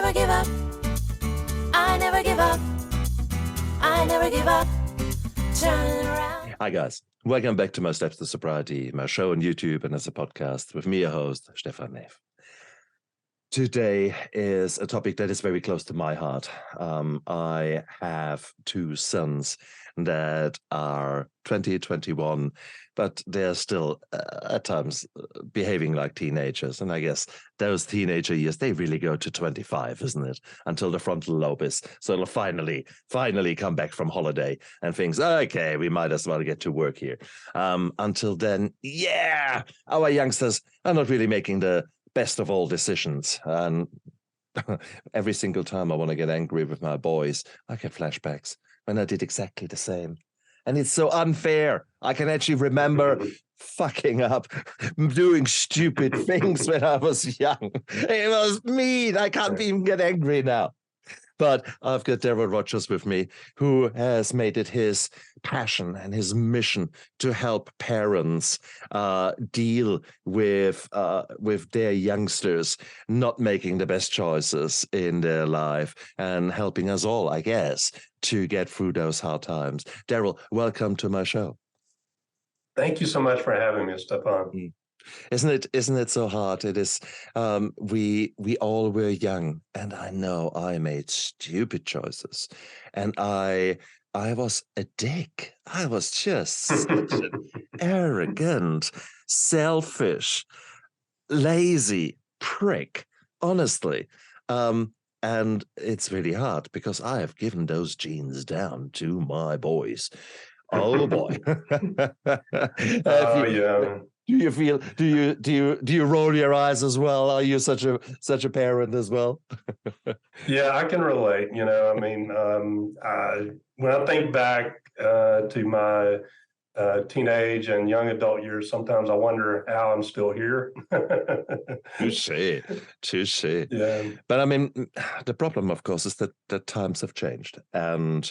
never give up. I never give up. I never give up. Turn around. Hi guys, welcome back to my Steps to Sobriety, my show on YouTube and as a podcast with me, your host, Stephan Neff. Today is a topic that is very close to my heart. I have two sons that are 20, 21, but they're still at times behaving like teenagers. And I guess those teenager years, they really go to 25, isn't it? Until the frontal lobe is sort of finally come back from holiday and thinks, okay, we might as well get to work here. Until then, yeah, our youngsters are not really making the best of all decisions. And every single time I want to get angry with my boys, I get flashbacks when I did exactly the same. And it's so unfair. I can actually remember fucking up, doing stupid things when I was young. It was mean. I can't even get angry now. But I've got Darryl Rodgers with me, who has made it his passion and his mission to help parents deal with their youngsters not making the best choices in their life and helping us all, I guess, to get through those hard times. Daryl, welcome to my show. Thank you so much for having me, Stephan. Isn't it so hard? It is. We all were young, and I know I made stupid choices, and I was a dick. I was just such an arrogant, selfish, lazy prick. Honestly, and it's really hard because I have given those genes down to my boys. Oh boy! Yeah. Do you feel? Do you roll your eyes as well? Are you such a parent as well? Yeah, I can relate. I mean, when I think back to my teenage and young adult years, sometimes I wonder how I'm still here. Touche. Yeah. But I mean, the problem, of course, is that times have changed, and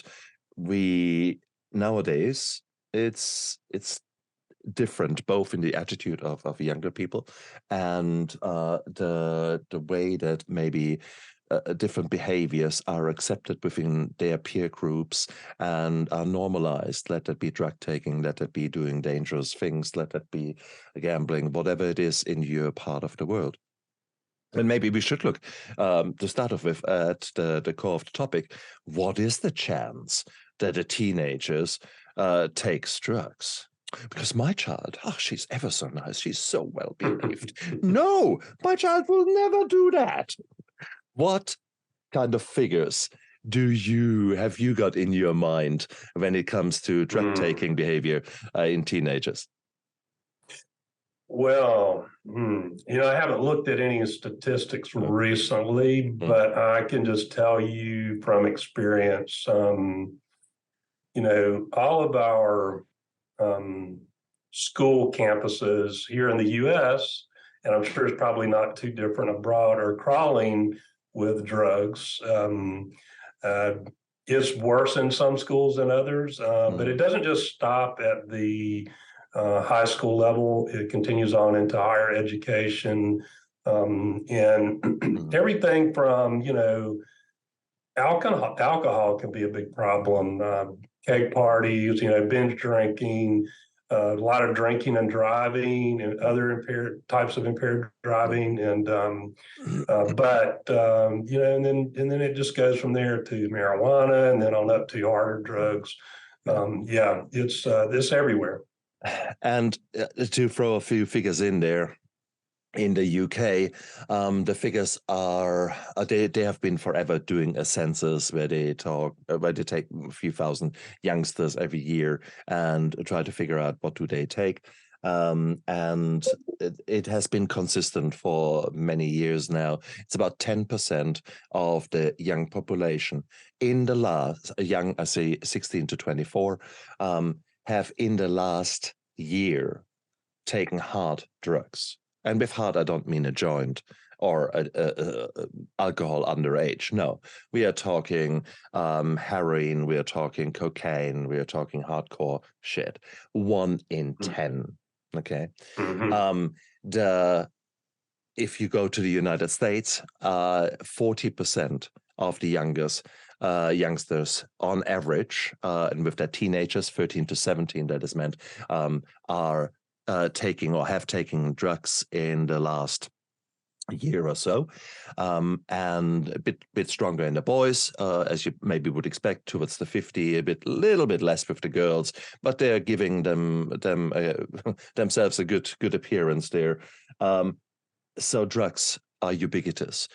we nowadays it's different, both in the attitude of younger people and the way that maybe different behaviors are accepted within their peer groups and are normalized. Let that be drug taking, let that be doing dangerous things, let that be gambling, whatever it is in your part of the world. And maybe we should look to start off with at the core of the topic. What is the chance that the teenagers takes drugs? Because my child, she's ever so nice. She's so well behaved. No, my child will never do that. What kind of figures have you got in your mind when it comes to drug taking behavior in teenagers? Well, I haven't looked at any statistics recently, but I can just tell you from experience, all of our school campuses here in the U.S., and I'm sure it's probably not too different abroad, are crawling with drugs. It's worse in some schools than others, but it doesn't just stop at the high school level. It continues on into higher education, and everything from, alcohol can be a big problem. Keg parties, binge drinking, a lot of drinking and driving, and other types of impaired driving, and and then it just goes from there to marijuana, and then on up to harder drugs. It's everywhere. And to throw a few figures in there, in the UK, the figures are they have been forever doing a census where they take a few thousand youngsters every year and try to figure out what do they take. And it has been consistent for many years now. It's about 10% of the young population in the last, I say 16 to 24, have in the last year taken hard drugs. And with hard, I don't mean a joint or alcohol underage. No, we are talking heroin, we are talking cocaine, we are talking hardcore shit. 1 in 10. Okay. Mm-hmm. if you go to the United States, 40% of the youngsters on average, and with their teenagers, 13 to 17, that is meant, are taking or have taken drugs in the last year or so, and a bit stronger in the boys, as you maybe would expect, towards the 50, little bit less with the girls, but they're giving themselves a good appearance there. So drugs are ubiquitous.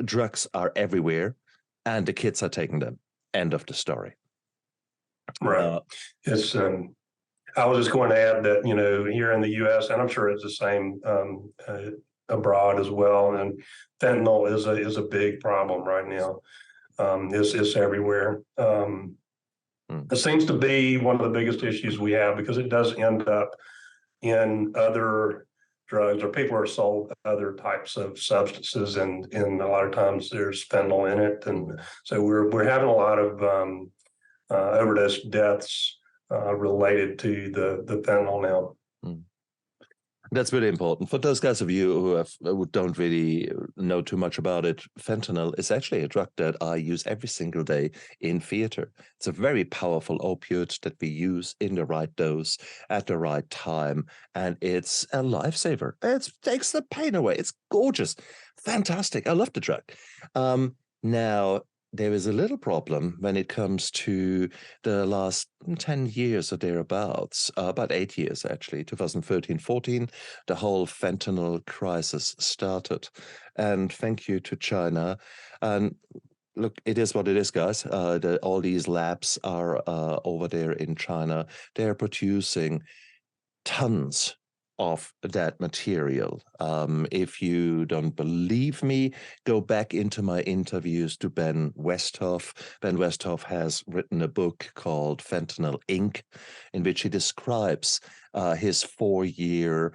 Drugs are everywhere, and the kids are taking them. End of the story. Right. It's I was just going to add that, here in the U.S., and I'm sure it's the same abroad as well, and fentanyl is a big problem right now. It's everywhere. It seems to be one of the biggest issues we have because it does end up in other drugs, or people are sold other types of substances, and a lot of times there's fentanyl in it, and so we're having a lot of overdose deaths related to the fentanyl now. That's really important. For those guys of you who don't really know too much about it, fentanyl is actually a drug that I use every single day in theater. It's a very powerful opioid that we use in the right dose at the right time, and it's a lifesaver. It takes the pain away. It's gorgeous, fantastic. I love the drug. Now, there is a little problem when it comes to the last 10 years or thereabouts, about 8 years actually, 2013-14, the whole fentanyl crisis started. And thank you to China. And look, it is what it is, guys. All these labs are over there in China. They're producing tons of that material. If you don't believe me, go back into my interviews to Ben Westhoff. Ben Westhoff has written a book called Fentanyl Inc., in which he describes his 4-year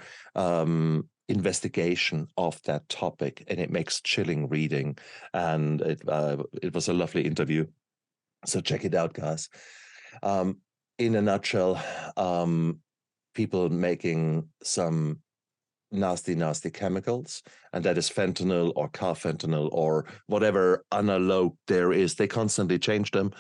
investigation of that topic, and it makes chilling reading. And it was a lovely interview. So check it out, guys. In a nutshell, people making some nasty chemicals, and that is fentanyl or carfentanil or whatever analog there is. They constantly change them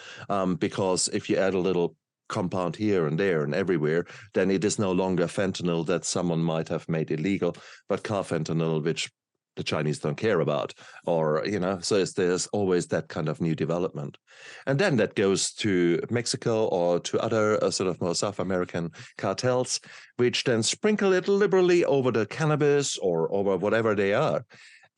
because if you add a little compound here and there and everywhere, then it is no longer fentanyl that someone might have made illegal, but carfentanil, which the Chinese don't care about, or, so there's always that kind of new development. And then that goes to Mexico or to other sort of more South American cartels, which then sprinkle it liberally over the cannabis or over whatever they are.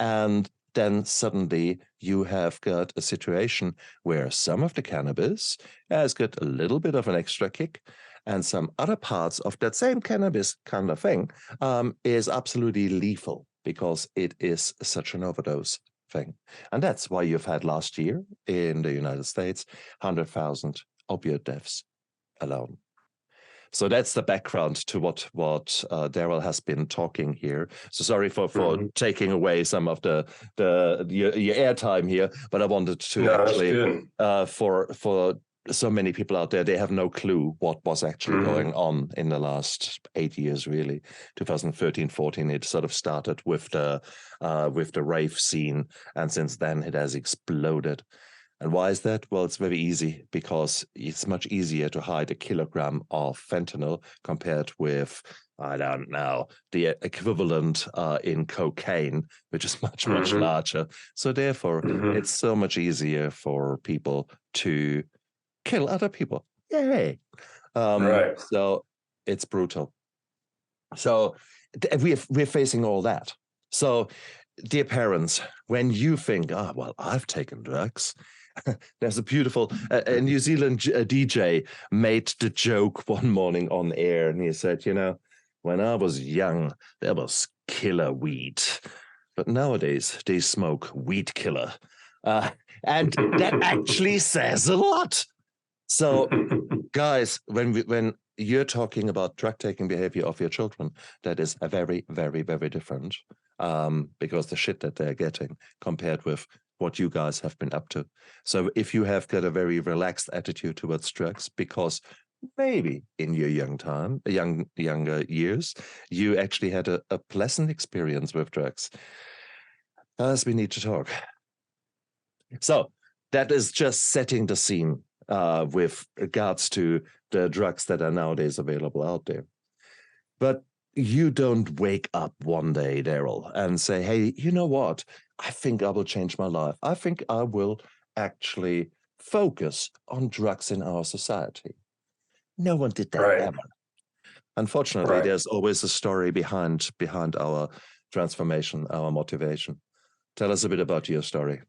And then suddenly you have got a situation where some of the cannabis has got a little bit of an extra kick, and some other parts of that same cannabis kind of thing is absolutely lethal, because it is such an overdose thing. And that's why you've had last year in the United States, 100,000 opioid deaths alone. So that's the background to what Daryl has been talking here. So sorry for taking away some of your airtime here, but I wanted to actually, for so many people out there, they have no clue what was actually going on in the last 8 years, really. 2013-14, it sort of started with the rave scene, and since then it has exploded. And why is that? Well, it's very easy, because it's much easier to hide a kilogram of fentanyl compared with, I don't know, the equivalent in cocaine, which is much larger. So therefore, it's so much easier for people to kill other people. Yay. Right. So it's brutal. So we're facing all that. So dear parents, when you think, well, I've taken drugs, there's a beautiful a New Zealand DJ made the joke one morning on air, and he said, when I was young, there was killer weed, but nowadays they smoke weed killer. And that actually says a lot. So, guys, when you're talking about drug-taking behavior of your children, that is a very, very, very different, because the shit that they're getting compared with what you guys have been up to. So if you have got a very relaxed attitude towards drugs, because maybe in your younger years, you actually had a pleasant experience with drugs. As we need to talk. So that is just setting the scene with regards to the drugs that are nowadays available out there. But you don't wake up one day, Daryl, and say, hey, you know what? I think I will change my life. I think I will actually focus on drugs in our society. No one did that Right. ever. Unfortunately, Right. there's always a story behind our transformation, our motivation. Tell us a bit about your story.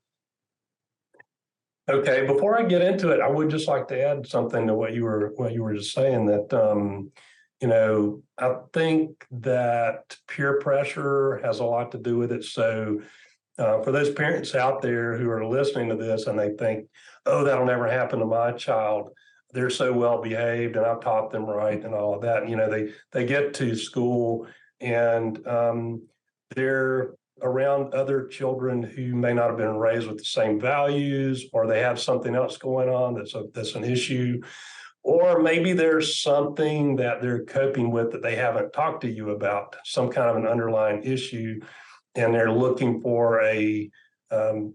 Okay, before I get into it, I would just like to add something to what you were just saying, that I think that peer pressure has a lot to do with it. So for those parents out there who are listening to this and they think, oh, that'll never happen to my child, they're so well behaved and I've taught them right and all of that. They get to school and they're around other children who may not have been raised with the same values, or they have something else going on that's an issue, or maybe there's something that they're coping with that they haven't talked to you about, some kind of an underlying issue, and they're looking for a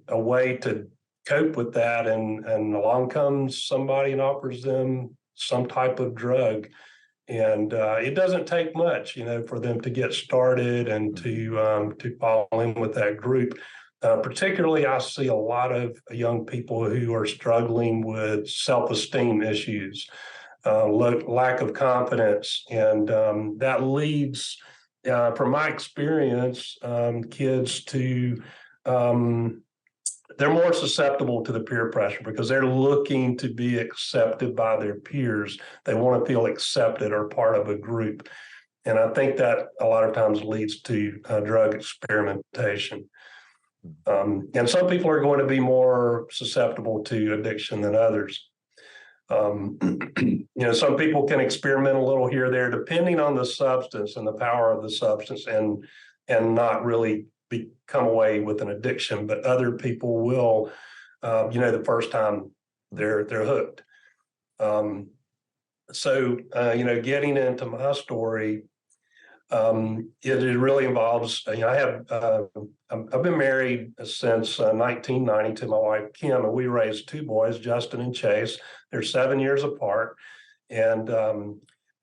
way to cope with that, and along comes somebody and offers them some type of drug. And it doesn't take much, for them to get started and to fall in with that group. Particularly, I see a lot of young people who are struggling with self-esteem issues, lack of confidence, and that leads, from my experience, kids to they're more susceptible to the peer pressure because they're looking to be accepted by their peers. They want to feel accepted or part of a group. And I think that a lot of times leads to drug experimentation. And some people are going to be more susceptible to addiction than others. Some people can experiment a little here or there, depending on the substance and the power of the substance, and not really come away with an addiction. But other people will, the first time they're hooked. Getting into my story, it really involves. I've been married since 1990 to my wife Kim, and we raised two boys, Justin and Chase. They're 7 years apart, and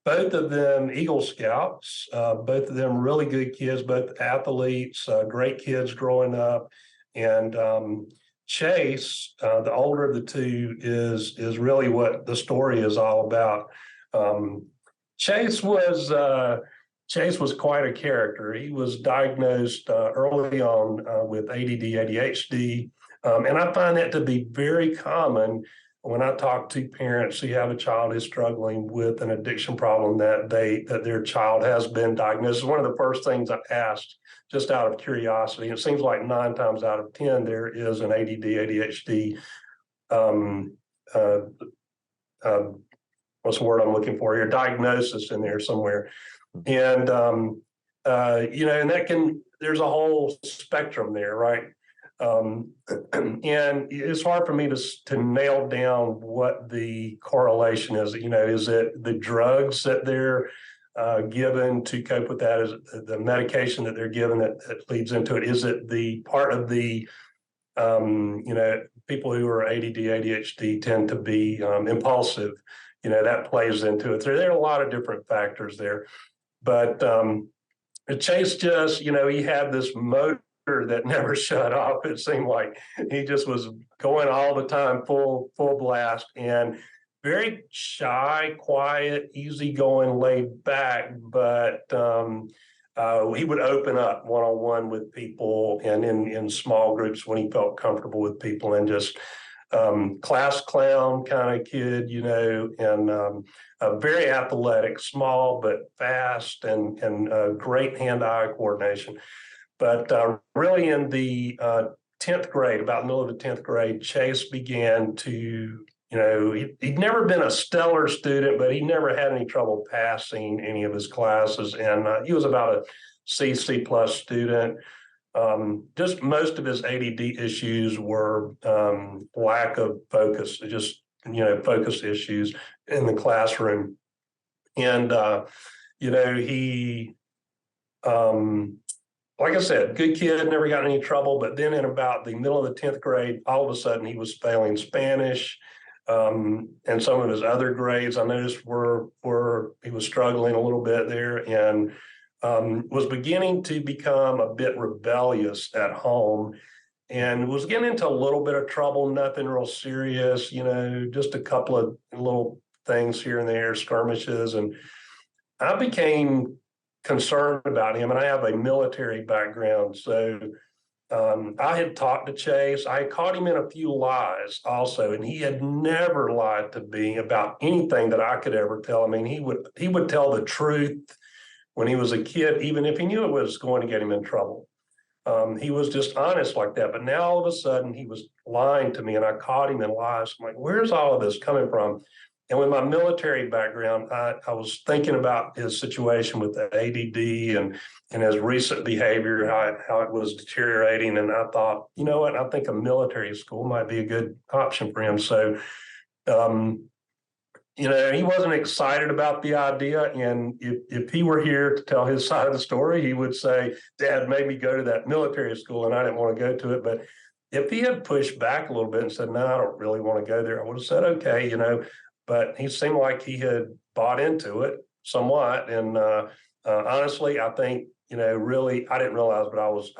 both of them Eagle Scouts. Both of them really good kids, both athletes, great kids growing up. And Chase, the older of the two, is really what the story is all about. Chase was quite a character. He was diagnosed early on with ADD, ADHD, and I find that to be very common when I talk to parents who have a child who's struggling with an addiction problem, that their child has been diagnosed. It's one of the first things I asked, just out of curiosity. It seems like 9 times out of 10 there is an ADD, ADHD. What's the word I'm looking for here? Diagnosis in there somewhere. And, and there's a whole spectrum there, right? And it's hard for me to nail down what the correlation is. Is it the drugs that they're given to cope with that? Is it the medication that they're given that leads into it? Is it the part of the, people who are ADD, ADHD tend to be impulsive? That plays into it. So there are a lot of different factors there. But Chase just, he had this motor that never shut off. It seemed like he just was going all the time, full blast, and very shy, quiet, easygoing, laid back. But he would open up one-on-one with people and in small groups when he felt comfortable with people, and just class clown kind of kid, and very athletic, small but fast, and great hand-eye coordination. But really in the 10th grade, about the middle of the 10th grade, Chase began to, he'd never been a stellar student, but he never had any trouble passing any of his classes. And he was about a C plus student. Just most of his ADD issues were lack of focus, just focus issues in the classroom. And, he, like I said, good kid, never got in any trouble. But then in about the middle of the 10th grade, all of a sudden he was failing Spanish. And some of his other grades I noticed were he was struggling a little bit there, and was beginning to become a bit rebellious at home, and was getting into a little bit of trouble, nothing real serious, just a couple of little things here and there, skirmishes. And I became concerned about him, and I have a military background. So I had talked to Chase. I caught him in a few lies also, and he had never lied to me about anything that I could ever tell. I mean, he would tell the truth when he was a kid, even if he knew it was going to get him in trouble. He was just honest like that. But now all of a sudden he was lying to me, and I caught him in lies. I'm like, where's all of this coming from? And with my military background, I was thinking about his situation with the ADD and his recent behavior, how it was deteriorating. And I thought, you know what, I think a military school might be a good option for him. So, he wasn't excited about the idea. And if he were here to tell his side of the story, he would say, Dad made me go to that military school and I didn't want to go to it. But if he had pushed back a little bit and said, no, I don't really want to go there, I would have said, okay, but he seemed like he had bought into it somewhat. And honestly, I think, really, I didn't realize, but I was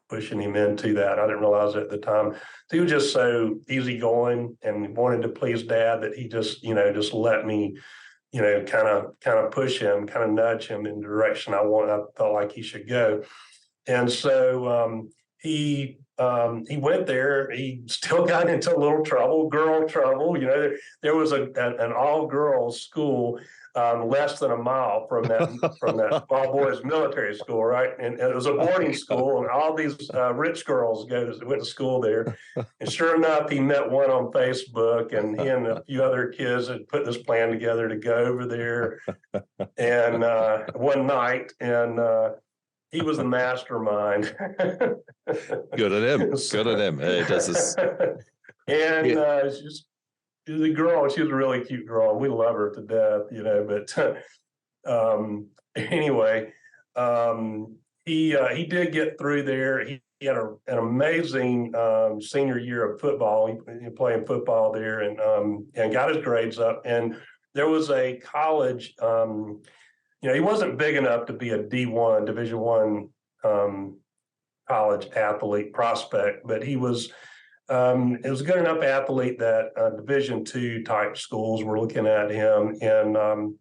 pushing him into that. I didn't realize it at the time. He was just so easygoing and wanted to please Dad that he just let me, kind of push him, kind of nudge him in the direction I felt like he should go. And so he went there. He still got into a little trouble, girl trouble. There was an all-girls school less than a mile from that all boys military school, right? And it was a boarding school, and all these rich girls went to school there. And sure enough, he met one on Facebook, and he and a few other kids had put this plan together to go over there. And one night, and he was the mastermind. Good at him. Good at him. Hey, this is. And she's the girl. She was a really cute girl. We love her to death, But anyway, he did get through there. He had an amazing senior year of football. He playing football there, and got his grades up. And there was a college. He wasn't big enough to be a D1, Division I college athlete prospect, but he was it was a good enough athlete that Division II type schools were looking at him. And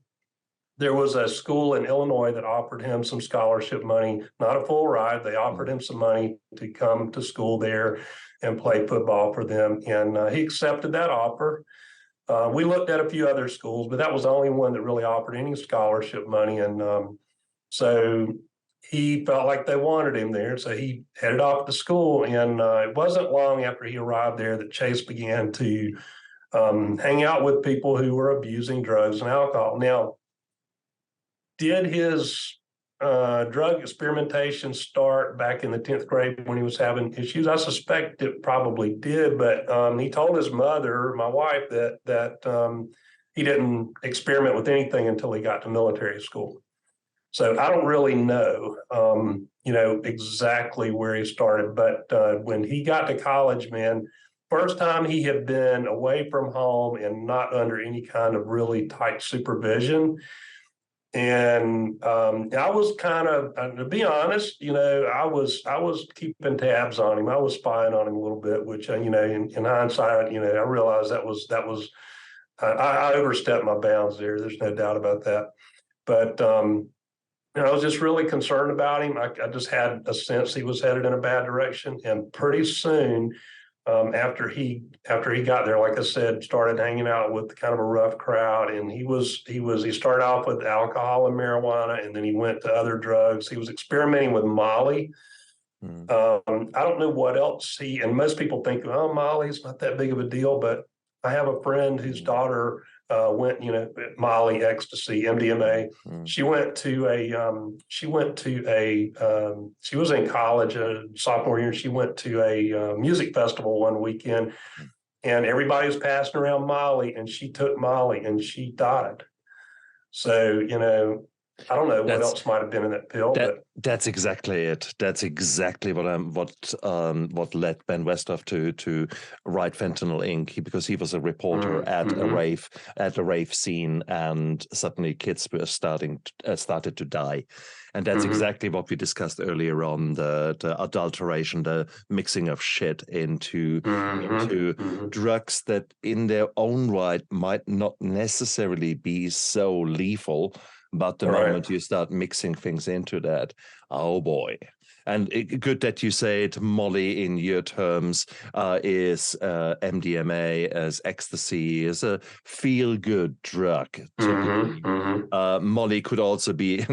there was a school in Illinois that offered him some scholarship money, not a full ride. They offered him some money to come to school there and play football for them. And he accepted that offer. We looked at a few other schools, but that was the only one that really offered any scholarship money. And so he felt like they wanted him there. So he headed off to school. And it wasn't long after he arrived there that Chase began to hang out with people who were abusing drugs and alcohol. Now, did his drug experimentation start back in the 10th grade when he was having issues? I suspect it probably did, but he told his mother, my wife, that he didn't experiment with anything until he got to military school. So I don't really know, exactly where he started, but when he got to college, man, first time he had been away from home and not under any kind of really tight supervision. And I was kind of, to be honest, I was keeping tabs on him. I was spying on him a little bit, which, in hindsight, I realized that was I overstepped my bounds there. There's no doubt about that. But I was just really concerned about him. I just had a sense he was headed in a bad direction. And pretty soon, after he got there, like I said, started hanging out with kind of a rough crowd, and he started off with alcohol and marijuana, and then he went to other drugs. He was experimenting with Molly. I don't know what else and most people think, oh, Molly's not that big of a deal, but I have a friend whose daughter went, Molly, ecstasy, MDMA. She was in college, sophomore year. She went to a music festival one weekend, and everybody was passing around Molly, and she took Molly and she died. So, I don't know what else might have been in that pill, but that's exactly it. That's exactly what led Ben Westhoff to write Fentanyl Inc. Because he was a reporter at a rave scene, and suddenly kids were started to die, and that's exactly what we discussed earlier on, the adulteration, the mixing of shit into drugs that in their own right might not necessarily be so lethal. But the moment you start mixing things into that, oh boy. And good that you say it, Molly, in your terms, is MDMA, as ecstasy, is a feel-good drug. Molly could also be,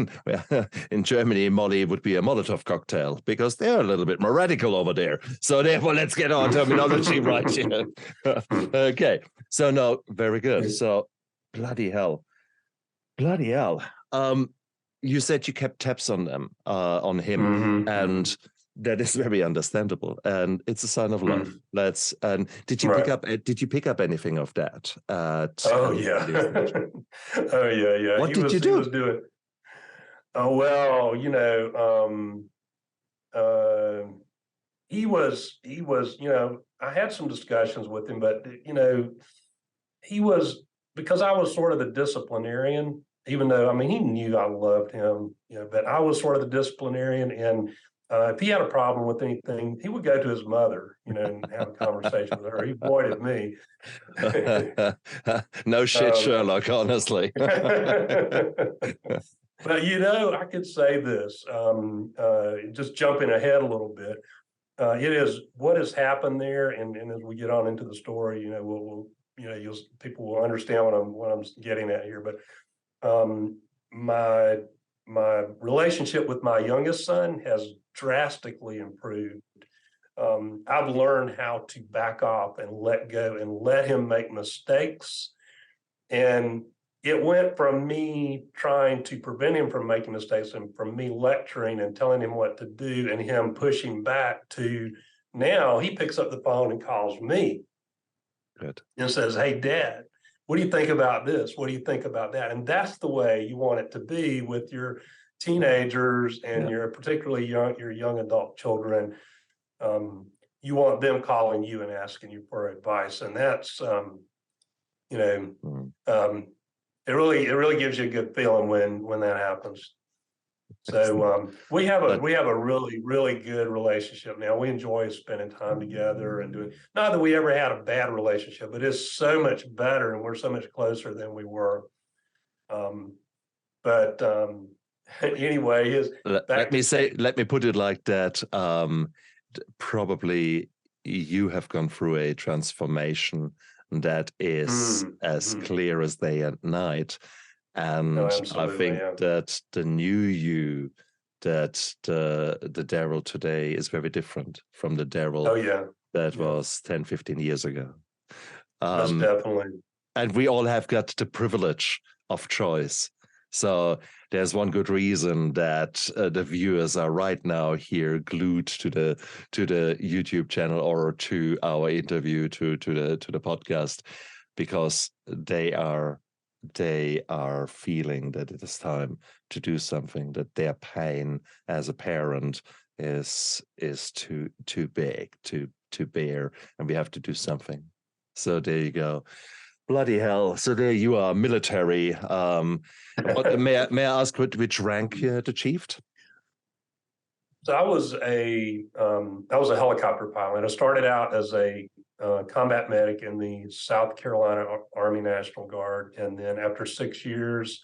in Germany, Molly would be a Molotov cocktail, because they're a little bit more radical over there. So therefore, let's get our terminology right here. Okay, so no, very good. So, bloody hell. You said you kept tabs on them, on him, and that is very understandable, and it's a sign of love. Did you pick up anything of that? Oh yeah. Oh yeah. What did you do? He was doing. Oh well, he was. I had some discussions with him, but he was, because I was sort of the disciplinarian. Even though, he knew I loved him, but I was sort of the disciplinarian. And if he had a problem with anything, he would go to his mother, and have a conversation with her. He avoided me. No shit, Sherlock, honestly. But, I could say this, just jumping ahead a little bit. It is what has happened there. And as we get on into the story, people will understand what I'm getting at here. But my relationship with my youngest son has drastically improved. I've learned how to back off and let go and let him make mistakes. And it went from me trying to prevent him from making mistakes, and from me lecturing and telling him what to do and him pushing back, to now he picks up the phone and calls me. Good. And says, "Hey, Dad, what do you think about this? What do you think about that?" And that's the way you want it to be with your teenagers and your particularly your young adult children. You want them calling you and asking you for advice, and that's it really gives you a good feeling when that happens. So we have a really, really good relationship now. We enjoy spending time together and doing, not that we ever had a bad relationship, but it's so much better, and we're so much closer than we were. Anyway, let me put it like that. Probably you have gone through a transformation that is as clear as day and night. And I think that the new you, that the Daryl today is very different from the Daryl that was 10, 15 years ago. Most definitely. And we all have got the privilege of choice. So there's one good reason that the viewers are right now here glued to the YouTube channel, or to our interview, to the podcast, because they are feeling that it is time to do something, that their pain as a parent is too big to bear, and we have to do something. So there you go. Bloody hell. So there you are, military. May I ask which rank you had achieved? So I was a helicopter pilot. I started out as a combat medic in the South Carolina Army National Guard. And then after 6 years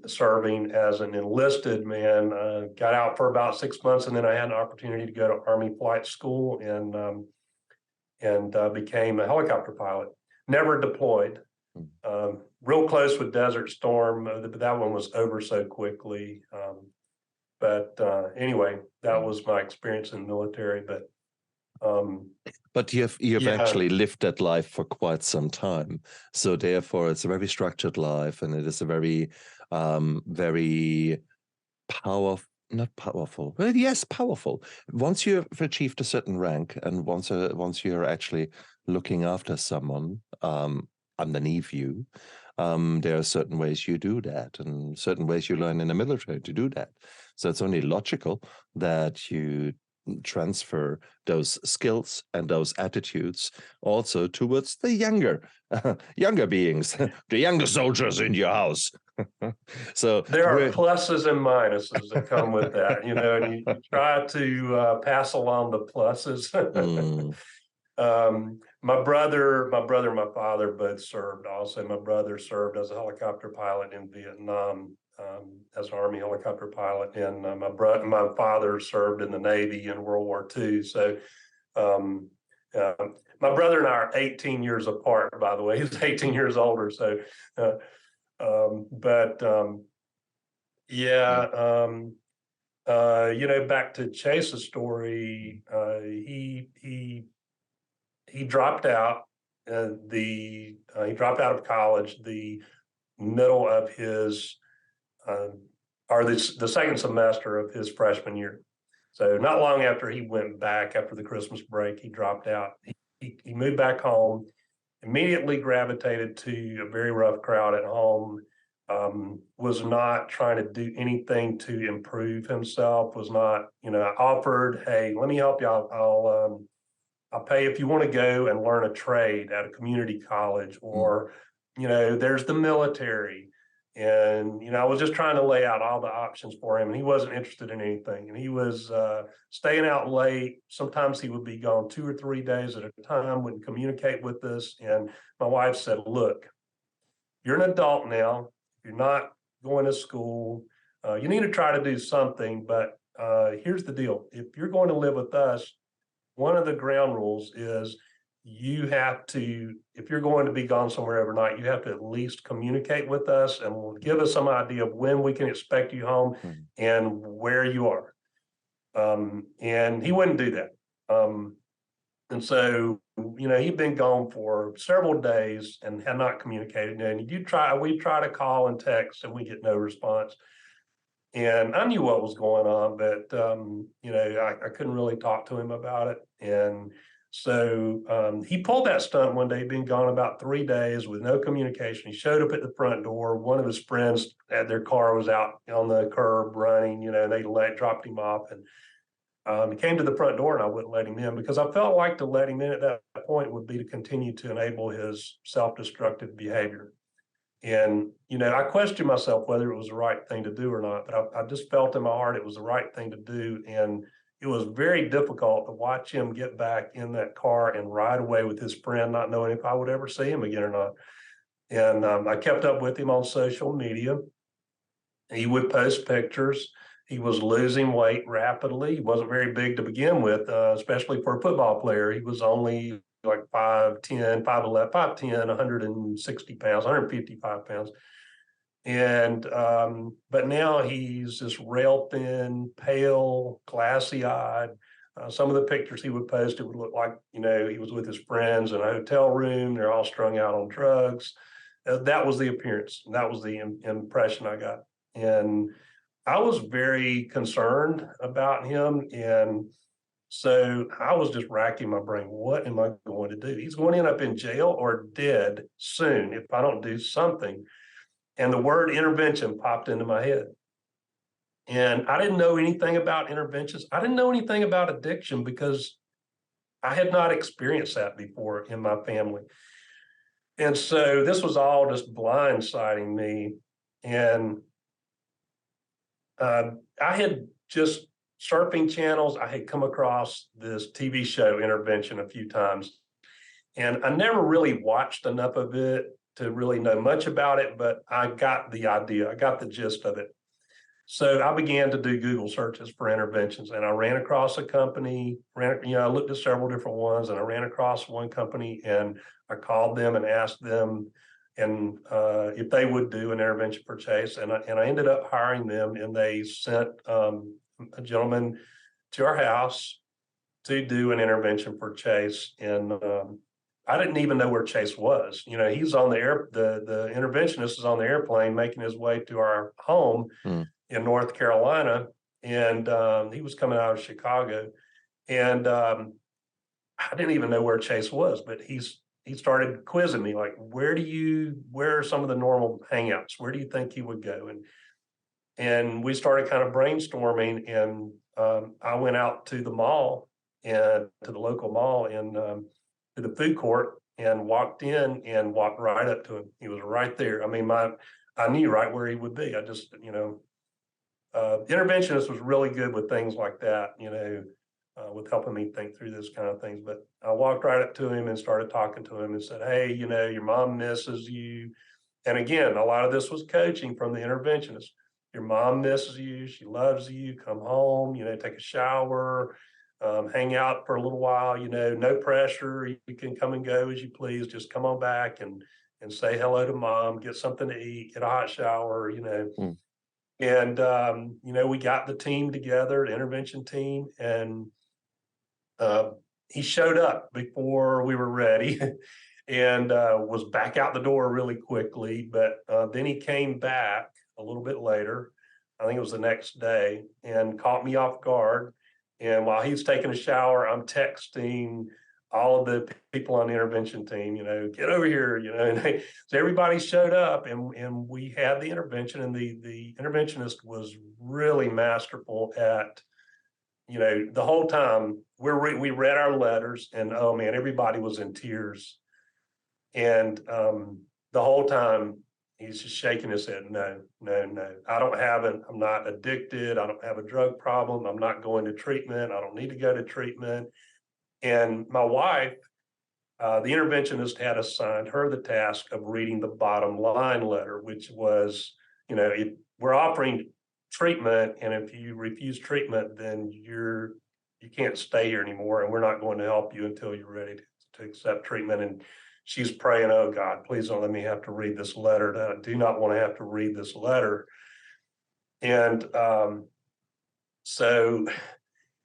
serving as an enlisted man, got out for about 6 months. And then I had an opportunity to go to Army flight school and became a helicopter pilot. Never deployed. Real close with Desert Storm, but that one was over so quickly. Anyway, that was my experience in the military. But you've actually lived that life for quite some time. So therefore, it's a very structured life, and it is a very, very powerful. Not powerful. Well, yes, powerful. Once you've achieved a certain rank, and once you're actually looking after someone underneath you, there are certain ways you do that, and certain ways you learn in the military to do that. So it's only logical that you transfer those skills and those attitudes also towards the younger beings, the younger soldiers in your house. So There are pluses and minuses that come with that, and you try to pass along the pluses. My brother, and my father both served. Also, my brother served as a helicopter pilot in Vietnam, as an Army helicopter pilot, and my father served in the Navy in World War II. So, my brother and I are 18 years apart. By the way, he's 18 years older. So, back to Chase's story, he dropped out. He dropped out of college the middle of his the second semester of his freshman year. So not long after he went back after the Christmas break, he dropped out. He moved back home, immediately gravitated to a very rough crowd at home. Was not trying to do anything to improve himself. Was not, offered, hey, let me help you. I'll pay if you want to go and learn a trade at a community college, or, there's the military. And, I was just trying to lay out all the options for him, and he wasn't interested in anything. And he was staying out late. Sometimes he would be gone 2 or 3 days at a time, wouldn't communicate with us. And my wife said, look, you're an adult now. You're not going to school. You need to try to do something. But here's the deal. If you're going to live with us, one of the ground rules is you have to, if you're going to be gone somewhere overnight, you have to at least communicate with us and give us some idea of when we can expect you home and where you are. And he wouldn't do that. And so, he'd been gone for several days and had not communicated. And we try to call and text, and we get no response. And I knew what was going on, but, I couldn't really talk to him about it. And so he pulled that stunt one day. He'd been gone about 3 days with no communication. He showed up at the front door. One of his friends had their car was out on the curb running, they dropped him off. And he came to the front door, and I wouldn't let him in because I felt like to let him in at that point would be to continue to enable his self-destructive behavior. And, I questioned myself whether it was the right thing to do or not, but I just felt in my heart it was the right thing to do. And it was very difficult to watch him get back in that car and ride away with his friend, not knowing if I would ever see him again or not. And I kept up with him on social media. He would post pictures. He was losing weight rapidly. He wasn't very big to begin with, especially for a football player. He was only like 5'10", 5'11", 5'10", 160 pounds, 155 pounds. And, but now he's this rail thin, pale, glassy eyed. Some of the pictures he would post, it would look like, he was with his friends in a hotel room. They're all strung out on drugs. That was the appearance. That was the impression I got. And I was very concerned about him. And so I was just racking my brain. What am I going to do? He's going to end up in jail or dead soon if I don't do something. And the word intervention popped into my head. And I didn't know anything about interventions. I didn't know anything about addiction because I had not experienced that before in my family. And so this was all just blindsiding me. And I had just surfing channels. I had come across this TV show Intervention a few times, and I never really watched enough of it to really know much about it, but I got the idea. I got the gist of it. So I began to do Google searches for interventions, and I ran across a company, I looked at several different ones, and I ran across one company, and I called them and asked them and if they would do an intervention for Chase. And I ended up hiring them, and they sent a gentleman to our house to do an intervention for Chase. And I didn't even know where Chase was. He's on the interventionist is on the airplane making his way to our home in North Carolina. and he was coming out of Chicago, and I didn't even know where Chase was, but he started quizzing me like, where are some of the normal hangouts? Where do you think he would go? And we started kind of brainstorming, and I went out to the mall and to the local mall and to the food court and walked in and walked right up to him. He was right there. I mean, I knew right where he would be. I just, the interventionist was really good with things like that, with helping me think through this kind of things. But I walked right up to him and started talking to him and said, hey, your mom misses you. And again, a lot of this was coaching from the interventionist. Your mom misses you. She loves you. Come home, take a shower, hang out for a little while, no pressure. You can come and go as you please. Just come on back and say hello to mom, get something to eat, get a hot shower, Mm. And, we got the team together, the intervention team, and he showed up before we were ready and was back out the door really quickly. But then he came back a little bit later, I think it was the next day, and caught me off guard. And while he's taking a shower, I'm texting all of the people on the intervention team, get over here, and so everybody showed up, and we had the intervention, and the interventionist was really masterful at, the whole time we read our letters, and oh man, everybody was in tears. And the whole time he's just shaking his head. No, I'm not addicted. I don't have a drug problem. I'm not going to treatment. I don't need to go to treatment. And my wife, the interventionist, had assigned her the task of reading the bottom line letter, which was, if we're offering treatment, and if you refuse treatment, then you can't stay here anymore, and we're not going to help you until you're ready to accept treatment. And she's praying, oh God, please don't let me have to read this letter. I do not want to have to read this letter. And so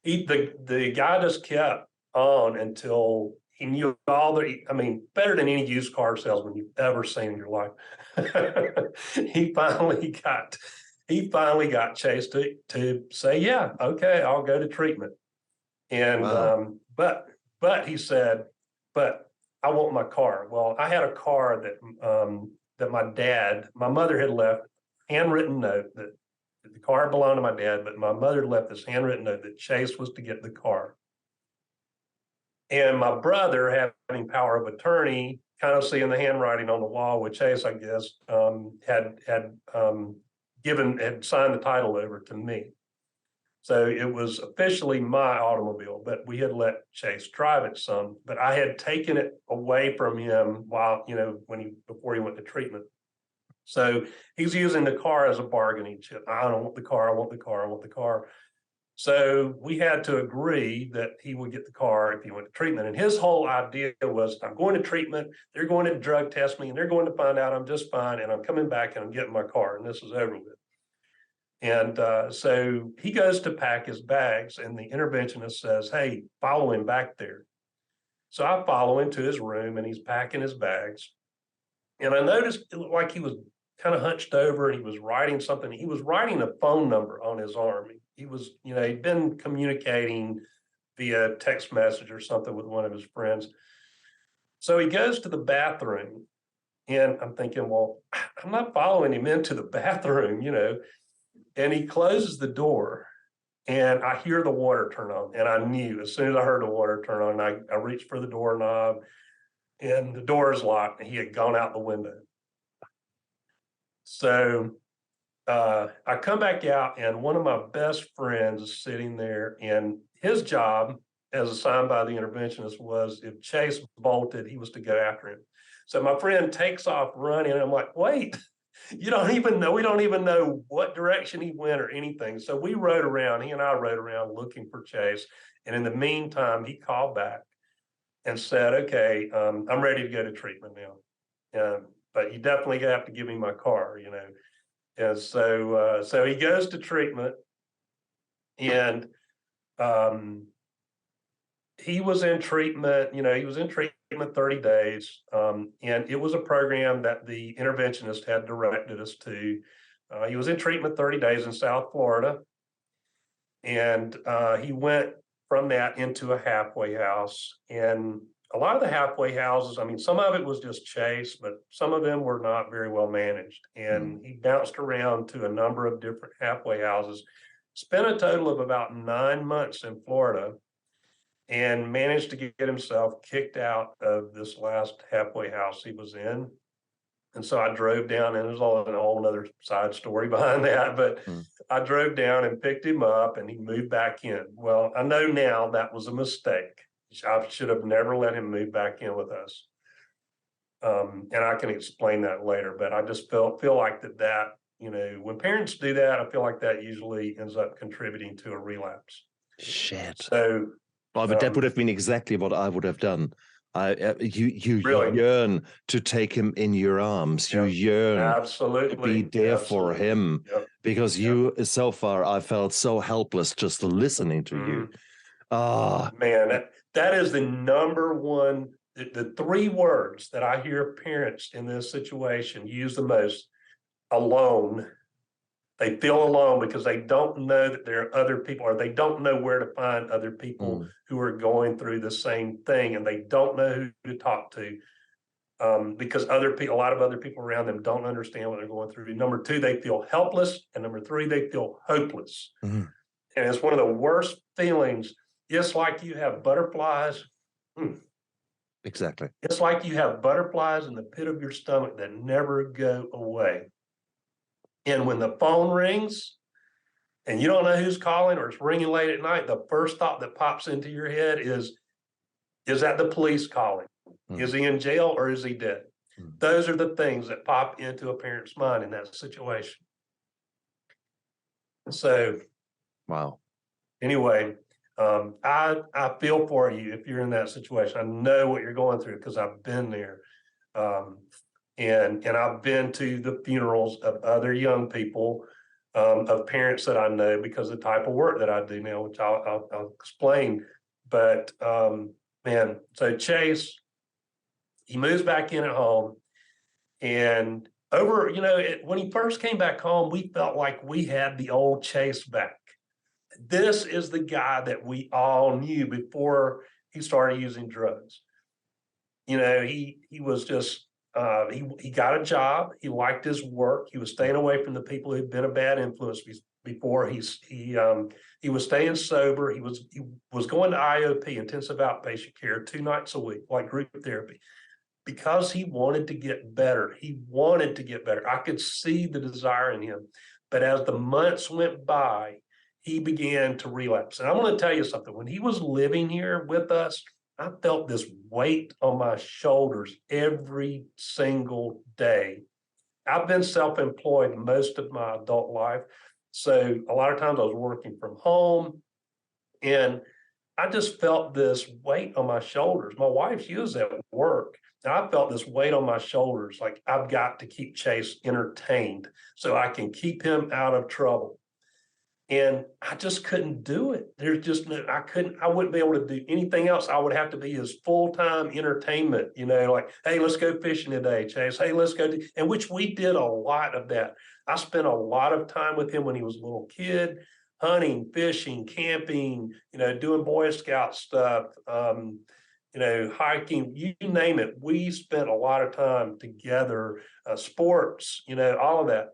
the guy just kept on until he knew better than any used car salesman you've ever seen in your life. He finally got Chase to say, yeah, okay, I'll go to treatment. And Wow. but he said, but I want my car. Well, I had a car that my mother had left, handwritten note that the car belonged to my dad, but my mother left this handwritten note that Chase was to get the car. And my brother, having power of attorney, kind of seeing the handwriting on the wall with Chase, I guess, had signed the title over to me. So it was officially my automobile, but we had let Chase drive it some. But I had taken it away from him while, before he went to treatment. So he's using the car as a bargaining chip. I don't want the car. I want the car. I want the car. So we had to agree that he would get the car if he went to treatment. And his whole idea was, I'm going to treatment, they're going to drug test me, and they're going to find out I'm just fine, and I'm coming back and I'm getting my car, and this is over with. And so he goes to pack his bags, and the interventionist says, hey, follow him back there. So I follow him to his room, and he's packing his bags. And I noticed it looked like he was kind of hunched over, and he was writing something. He was writing a phone number on his arm. He was, he'd been communicating via text message or something with one of his friends. So he goes to the bathroom, and I'm thinking, well, I'm not following him into the bathroom, and he closes the door, and I hear the water turn on. And I knew as soon as I heard the water turn on, I reached for the doorknob, and the door is locked, and he had gone out the window. So I come back out, and one of my best friends is sitting there, and his job, as assigned by the interventionist, was if Chase bolted, he was to go after him. So my friend takes off running, and I'm like, wait, we don't even know what direction he went or anything. So he and I rode around looking for Chase. And in the meantime, he called back and said, okay, I'm ready to go to treatment now. But you definitely have to give me my car, And so he goes to treatment, and he was in treatment, 30 days. And it was a program that the interventionist had directed us to. He was in treatment 30 days in South Florida. And he went from that into a halfway house. And a lot of the halfway houses, I mean, some of it was just Chase, but some of them were not very well managed. And he bounced around to a number of different halfway houses, spent a total of about 9 months in Florida, and managed to get himself kicked out of this last halfway house he was in. And so I drove down, and there's a whole other side story behind that, but I drove down and picked him up, and he moved back in. Well, I know now that was a mistake. I should have never let him move back in with us. And I can explain that later, but I just feel like that, you know, when parents do that, I feel like that usually ends up contributing to a relapse. Shit. So, but that would have been exactly what I would have done. You really? yearn to take him in your arms. You yearn absolutely to be there for him, because you, so far, I felt so helpless just listening to you. Man, that is the number one, the 3 words that I hear parents in this situation use the most: alone. They feel alone because they don't know that there are other people, or they don't know where to find other people who are going through the same thing, and they don't know who to talk to, because a lot of other people around them don't understand what they're going through. And number 2, they feel helpless, and number 3, they feel hopeless. And it's one of the worst feelings. It's like you have butterflies. Exactly. It's like you have butterflies in the pit of your stomach that never go away. And when the phone rings and you don't know who's calling, or it's ringing late at night, the first thought that pops into your head is that the police calling? Is he in jail, or is he dead? Those are the things that pop into a parent's mind in that situation. So, wow. Anyway, I feel for you if you're in that situation. I know what you're going through because I've been there. And I've been to the funerals of other young people, of parents that I know, because of the type of work that I do now, which I'll explain. But man, so Chase, he moves back in at home, and when he first came back home, we felt like we had the old Chase back. This is the guy that we all knew before he started using drugs. You know, he was just, he got a job. He liked his work. He was staying away from the people who'd been a bad influence before. He was staying sober. He was going to IOP, intensive outpatient care, 2 nights a week, like group therapy, because he wanted to get better. He wanted to get better. I could see the desire in him. But as the months went by, he began to relapse. And I'm going to tell you something. When he was living here with us, I felt this weight on my shoulders every single day. I've been self-employed most of my adult life. So a lot of times I was working from home, and I just felt this weight on my shoulders. My wife, she was at work, and I felt this weight on my shoulders. Like, I've got to keep Chase entertained so I can keep him out of trouble. And I just couldn't do it. There's just no, I wouldn't be able to do anything else. I would have to be his full-time entertainment, like, hey, let's go fishing today, Chase. Hey, let's go. And which we did a lot of that. I spent a lot of time with him when he was a little kid, hunting, fishing, camping, doing Boy Scout stuff, hiking, you name it. We spent a lot of time together, sports, all of that.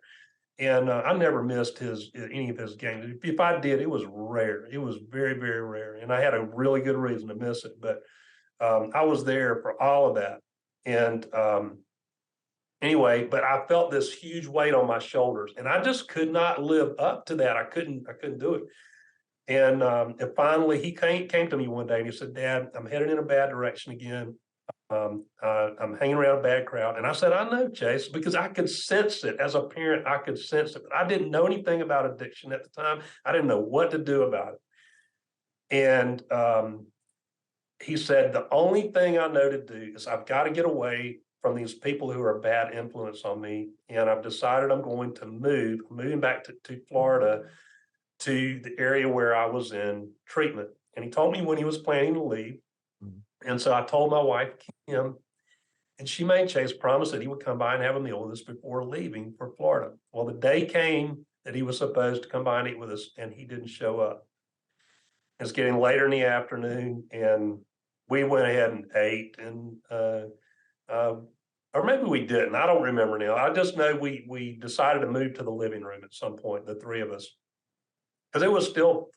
And I never missed any of his games. If I did, it was rare. It was very, very rare. And I had a really good reason to miss it. But I was there for all of that. And anyway, but I felt this huge weight on my shoulders. And I just could not live up to that. I couldn't do it. And finally, he came to me one day and he said, Dad, I'm headed in a bad direction again. I'm hanging around a bad crowd. And I said, I know, Chase, because I could sense it. As a parent, I could sense it. But I didn't know anything about addiction at the time. I didn't know what to do about it. And he said, the only thing I know to do is I've got to get away from these people who are a bad influence on me. And I've decided I'm going to moving back to Florida, to the area where I was in treatment. And he told me when he was planning to leave. And so I told my wife, Kim, and she made Chase promise that he would come by and have a meal with us before leaving for Florida. Well, the day came that he was supposed to come by and eat with us, and he didn't show up. It's getting later in the afternoon, and we went ahead and ate, and or maybe we didn't. I don't remember now. I just know we decided to move to the living room at some point, the three of us, because it was still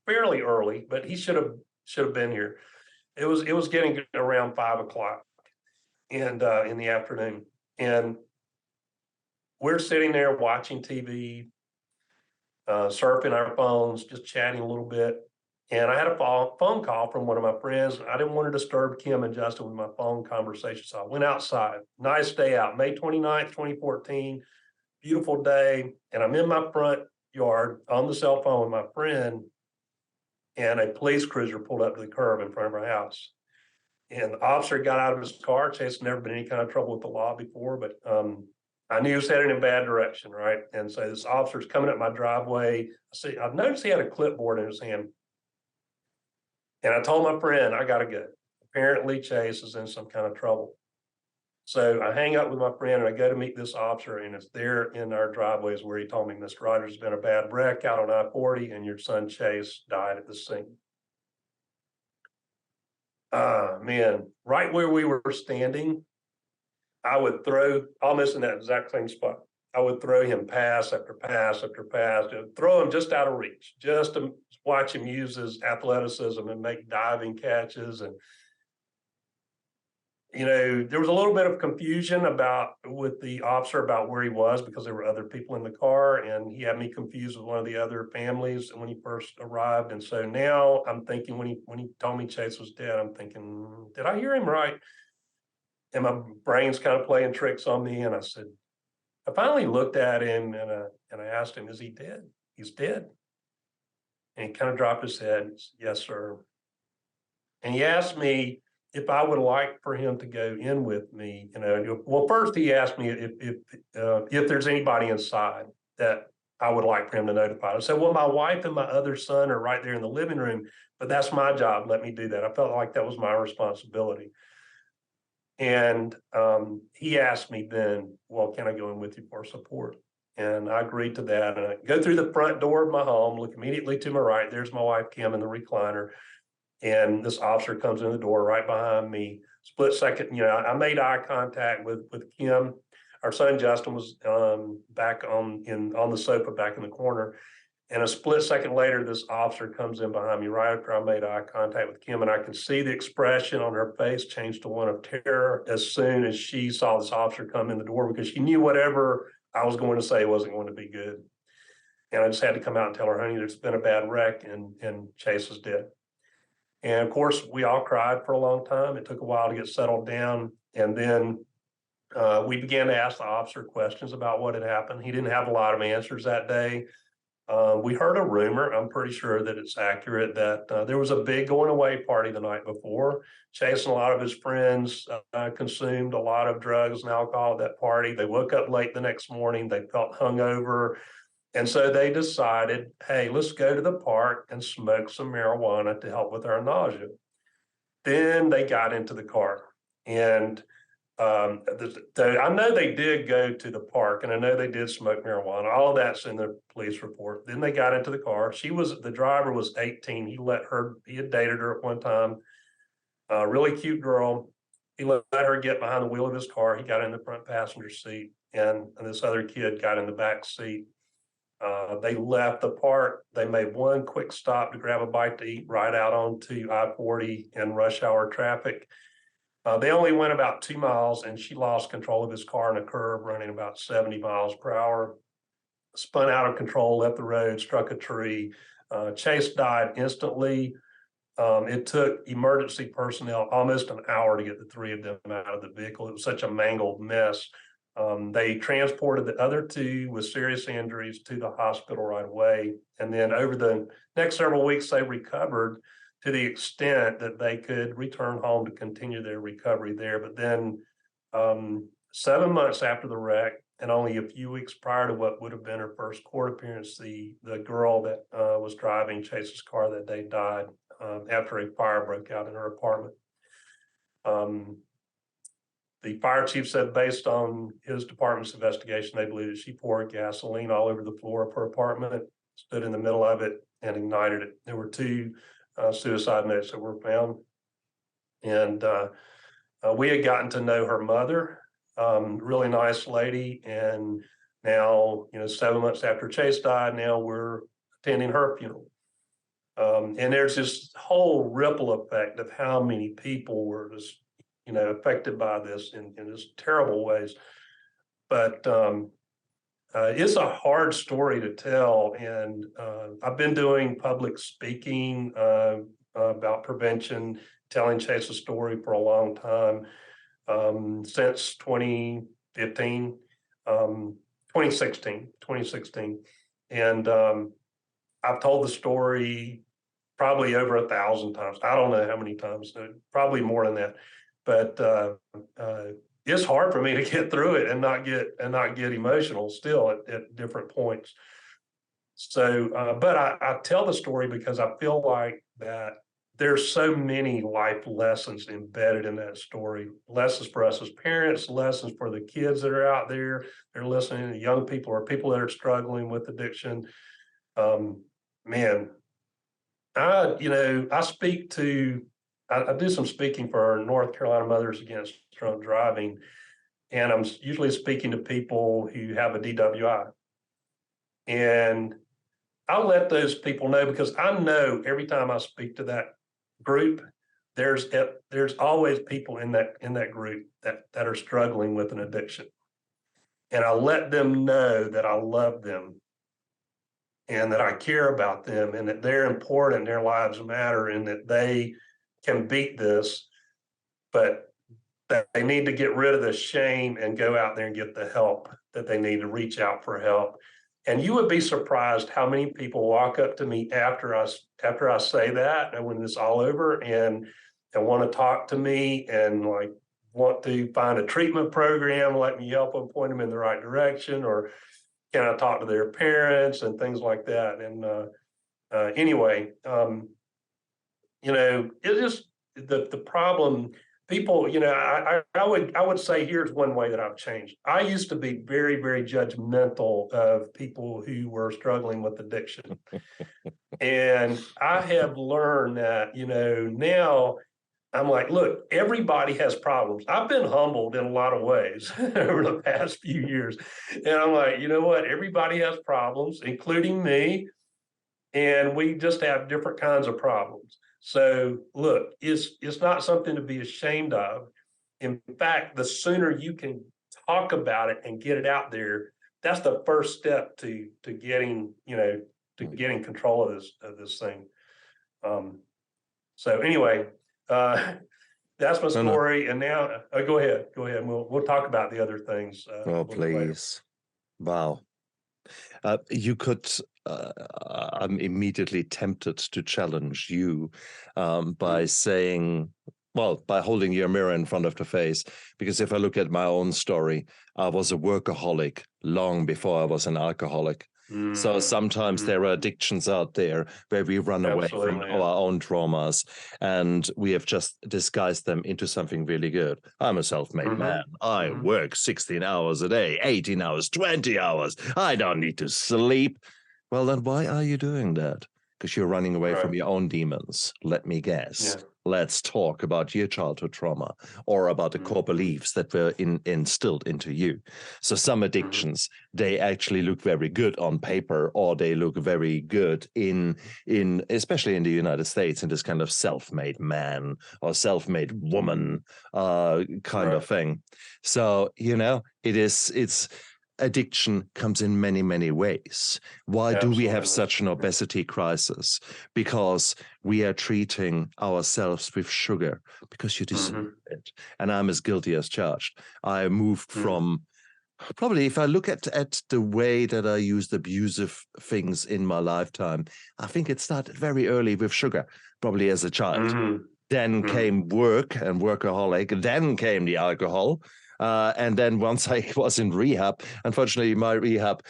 fairly early, but he should have been here. It was getting around 5 o'clock and in the afternoon, and we're sitting there watching TV, surfing our phones, just chatting a little bit. And I had a phone call from one of my friends. I didn't want to disturb Kim and Justin with my phone conversation. So I went outside. Nice day out, May 29th, 2014. Beautiful day. And I'm in my front yard on the cell phone with my friend. And a police cruiser pulled up to the curb in front of our house. And the officer got out of his car. Chase had never been any kind of trouble with the law before, but I knew he was headed in a bad direction, right? And so this officer's coming up my driveway. I've noticed he had a clipboard in his hand. And I told my friend, I got to go. Apparently, Chase is in some kind of trouble. So I hang up with my friend and I go to meet this officer, and it's there in our driveways where he told me, Mr. Rodgers has been a bad wreck out on I-40 and your son Chase died at the scene. Man, right where we were standing, I would throw, almost in that exact same spot, I would throw him pass after pass after pass, and throw him just out of reach, just to watch him use his athleticism and make diving catches. And, you know, there was a little bit of confusion with the officer about where he was because there were other people in the car, and he had me confused with one of the other families when he first arrived. And so now I'm thinking, when he told me Chase was dead, I'm thinking, did I hear him right? And my brain's kind of playing tricks on me. And I finally looked at him and I asked him, is he dead? He's dead. And he kind of dropped his head. Yes, sir. And he asked me if I would like for him to go in with me. You know, well, first he asked me if there's anybody inside that I would like for him to notify. I said, well, my wife and my other son are right there in the living room, but that's my job. Let me do that. I felt like that was my responsibility. And he asked me then, well, can I go in with you for support? And I agreed to that. And I go through the front door of my home, look immediately to my right. There's my wife, Kim, in the recliner. And this officer comes in the door right behind me. Split second, you know, I made eye contact with Kim. Our son, Justin, was back on the sofa back in the corner. And a split second later, this officer comes in behind me right after I made eye contact with Kim. And I can see the expression on her face change to one of terror as soon as she saw this officer come in the door, because she knew whatever I was going to say wasn't going to be good. And I just had to come out and tell her, honey, there's been a bad wreck and Chase is dead. And of course, we all cried for a long time. It took a while to get settled down. And then we began to ask the officer questions about what had happened. He didn't have a lot of answers that day. We heard a rumor, I'm pretty sure that it's accurate, that there was a big going away party the night before. Chase and a lot of his friends consumed a lot of drugs and alcohol at that party. They woke up late the next morning. They felt hungover. And so they decided, hey, let's go to the park and smoke some marijuana to help with our nausea. Then they got into the car. And I know they did go to the park, and I know they did smoke marijuana. All of that's in the police report. Then they got into the car. The driver was 18. He had dated her at one time. Really cute girl. He let her get behind the wheel of his car. He got in the front passenger seat, and this other kid got in the back seat. They left the park. They made one quick stop to grab a bite to eat right out onto I-40 in rush hour traffic. They only went about 2 miles, and she lost control of his car in a curve running about 70 miles per hour, spun out of control, left the road, struck a tree. Chase died instantly. It took emergency personnel almost an hour to get the three of them out of the vehicle. It was such a mangled mess. They transported the other two with serious injuries to the hospital right away. And then over the next several weeks, they recovered to the extent that they could return home to continue their recovery there. But then 7 months after the wreck, and only a few weeks prior to what would have been her first court appearance, the girl that was driving Chase's car that day died after a fire broke out in her apartment. The fire chief said, based on his department's investigation, they believe that she poured gasoline all over the floor of her apartment, stood in the middle of it, and ignited it. There were two suicide notes that were found. And we had gotten to know her mother, really nice lady. And now, 7 months after Chase died, now we're attending her funeral. And there's this whole ripple effect of how many people were just, affected by this in just terrible ways. But it's a hard story to tell. And I've been doing public speaking about prevention, telling Chase's story for a long time, since 2015, 2016. And I've told the story probably over 1,000 times. I don't know how many times, probably more than that. But it's hard for me to get through it and not get emotional still at different points. So, but I tell the story because I feel like that there's so many life lessons embedded in that story. Lessons for us as parents, lessons for the kids that are out there. They're listening to young people or people that are struggling with addiction. Man, I do some speaking for our North Carolina Mothers Against Drunk Driving, and I'm usually speaking to people who have a DWI. And I'll let those people know, because I know every time I speak to that group, there's always people in that group that are struggling with an addiction. And I let them know that I love them and that I care about them and that they're important, their lives matter, and that they can beat this, but that they need to get rid of the shame and go out there and get the help that they need to reach out for help. And you would be surprised how many people walk up to me after I say that, and when it's all over, and want to talk to me and like want to find a treatment program, let me help them, point them in the right direction, or can I talk to their parents and things like that. And anyway, it's just the problem. People, I would say here's one way that I've changed. I used to be very, very judgmental of people who were struggling with addiction. And I have learned that, now I'm like, look, everybody has problems. I've been humbled in a lot of ways over the past few years. And I'm like, you know what? Everybody has problems, including me. And we just have different kinds of problems. So look, it's not something to be ashamed of. In fact, the sooner you can talk about it and get it out there, that's the first step to getting, getting control of this thing. So anyway, that's my story. No. And now, go ahead. We'll talk about the other things. Please. Wow. You could. I'm immediately tempted to challenge you by saying, by holding your mirror in front of the face. Because if I look at my own story, I was a workaholic long before I was an alcoholic. So sometimes there are addictions out there where we run away from our own traumas, and we have just disguised them into something really good. I'm a self-made man. I work 16 hours a day, 18 hours, 20 hours. I don't need to sleep. Well, then why are you doing that? Because you're running away from your own demons. Let me guess. Yeah. Let's talk about your childhood trauma or about the core beliefs that were instilled into you. So some addictions, they actually look very good on paper, or they look very good in especially in the United States, in this kind of self-made man or self-made woman kind of thing. So, it's addiction comes in many, many ways. Why do we have such an obesity crisis? Because we are treating ourselves with sugar because you deserve it. And I'm as guilty as charged. I moved from, probably if I look at the way that I used abusive things in my lifetime, I think it started very early with sugar, probably as a child. Then came work and workaholic. Then came the alcohol. And then once I was in rehab, unfortunately, my rehab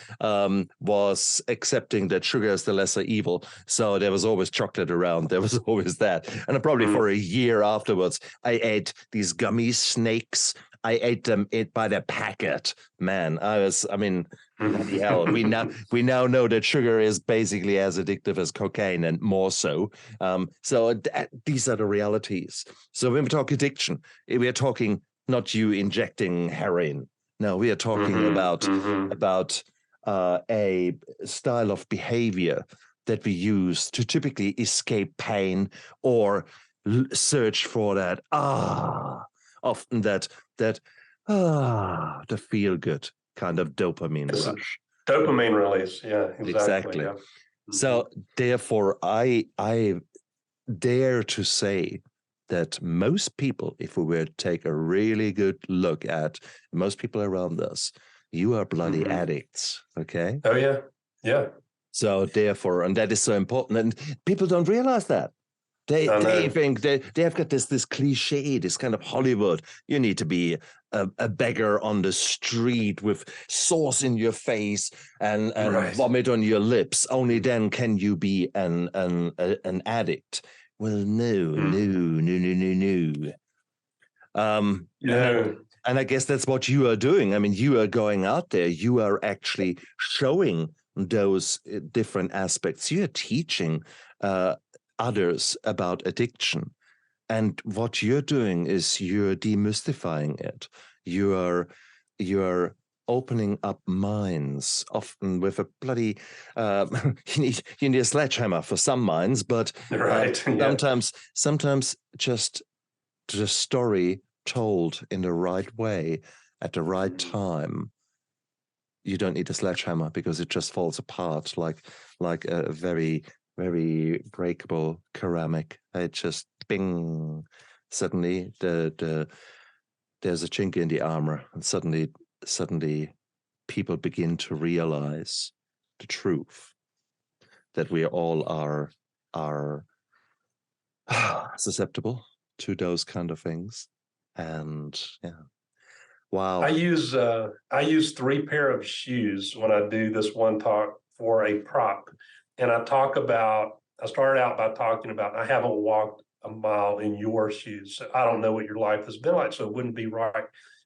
was accepting that sugar is the lesser evil. So there was always chocolate around. There was always that. And probably for a year afterwards, I ate these gummy snakes. I ate them by the packet. Man, I mean, bloody hell. We now know that sugar is basically as addictive as cocaine and more so. These are the realities. So when we talk addiction, we are talking not you injecting heroin. No, we are talking about a style of behavior that we use to typically escape pain or search for that often that the feel good kind of dopamine rush. Dopamine release, yeah, exactly. Yeah. So therefore, I dare to say that most people, if we were to take a really good look at most people around us, you are bloody addicts. Okay. Oh yeah, yeah. So therefore, and that is so important, and people don't realize that. They think they have got this cliche, this kind of Hollywood. You need to be a beggar on the street with sauce in your face and vomit on your lips. Only then can you be an addict. Well, no. And I guess that's what you are doing. I mean, you are going out there. You are actually showing those different aspects. You are teaching others about addiction, and what you're doing is you're demystifying it. You're opening up minds, often with a bloody you need a sledgehammer for some minds, but sometimes just the story told in the right way at the right time. You don't need a sledgehammer because it just falls apart like a very breakable ceramic. It just bing. Suddenly there's a chink in the armor, and suddenly people begin to realize the truth that we all are susceptible to those kind of things. And yeah. Wow. I use 3 pair of shoes when I do this one talk for a prop. And I started out by talking about, I haven't walked a mile in your shoes. So I don't know what your life has been like. So it wouldn't be right.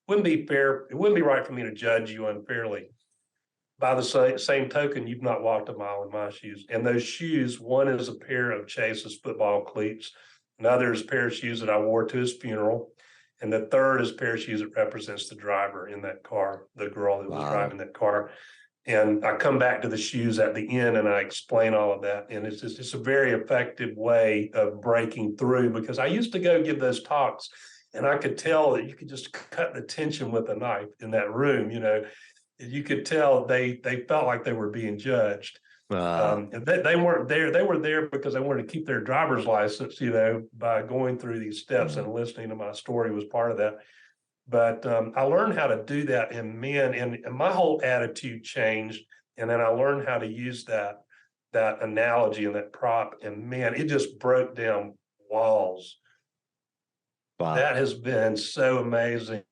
Wouldn't be fair. It wouldn't be right for me to judge you unfairly. By the same token, you've not walked a mile in my shoes. And those shoes, one is a pair of Chase's football cleats. Another is a pair of shoes that I wore to his funeral. And the third is a pair of shoes that represents the driver in that car, the girl that was driving that car. And I come back to the shoes at the end and I explain all of that. And it's a very effective way of breaking through, because I used to go give those talks and I could tell that you could just cut the tension with a knife in that room. You could tell they felt like they were being judged. And they weren't there. They were there because they wanted to keep their driver's license, by going through these steps and listening to my story was part of that. But I learned how to do that in men, and my whole attitude changed. And then I learned how to use that analogy and that prop, and man, it just broke down walls. Wow. That has been so amazing.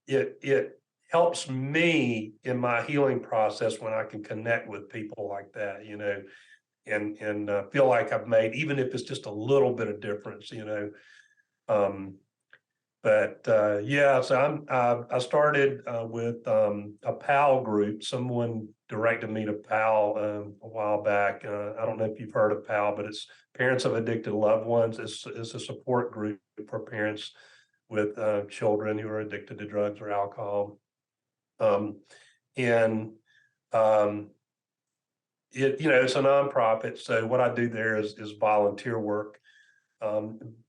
It helps me in my healing process when I can connect with people like that, and feel like I've made, even if it's just a little bit of difference, So I started with a PAL group. Someone directed me to PAL a while back. I don't know if you've heard of PAL, but it's Parents of Addicted Loved Ones. It's a support group for parents with children who are addicted to drugs or alcohol. It's a nonprofit. So what I do there is volunteer work.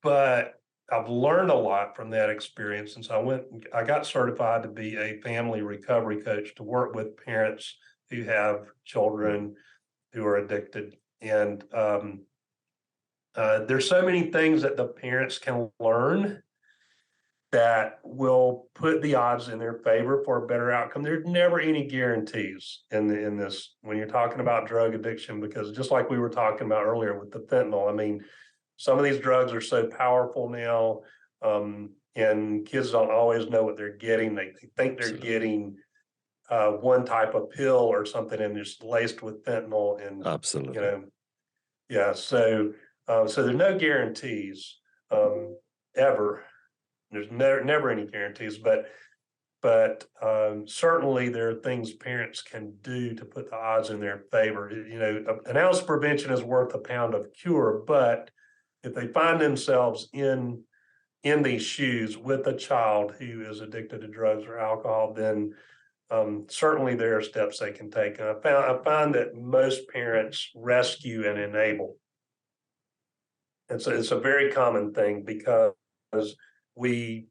But I've learned a lot from that experience. And so I got certified to be a family recovery coach to work with parents who have children who are addicted. And there's so many things that the parents can learn that will put the odds in their favor for a better outcome. There's never any guarantees in this when you're talking about drug addiction, because just like we were talking about earlier with the fentanyl, I mean, some of these drugs are so powerful now, and kids don't always know what they're getting. They think they're getting one type of pill or something, and it's laced with fentanyl. And absolutely, So there's no guarantees. ever. There's never any guarantees, but certainly there are things parents can do to put the odds in their favor. You know, an ounce of prevention is worth a pound of cure, but if they find themselves in these shoes with a child who is addicted to drugs or alcohol, then certainly there are steps they can take. And I find that most parents rescue and enable. And so it's a very common thing because we,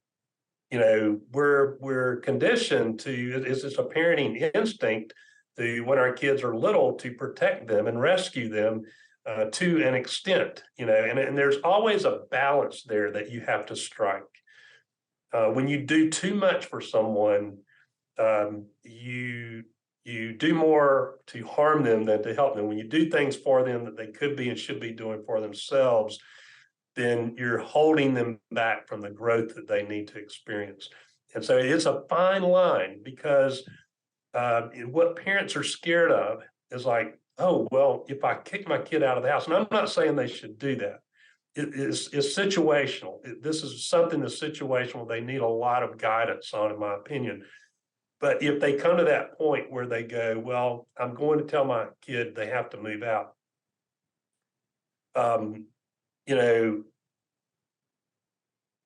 you know, we're conditioned to, it's a parenting instinct to, when our kids are little, to protect them and rescue them to an extent, you know, and there's always a balance there that you have to strike. When you do too much for someone, you do more to harm them than to help them. When you do things for them that they could be and should be doing for themselves, then you're holding them back from the growth that they need to experience. And so it's a fine line, because what parents are scared of is like, oh, well, if I kick my kid out of the house, and I'm not saying they should do that. It's situational. This is something that's situational. They need a lot of guidance on, in my opinion. But if they come to that point where they go, well, I'm going to tell my kid they have to move out, you know,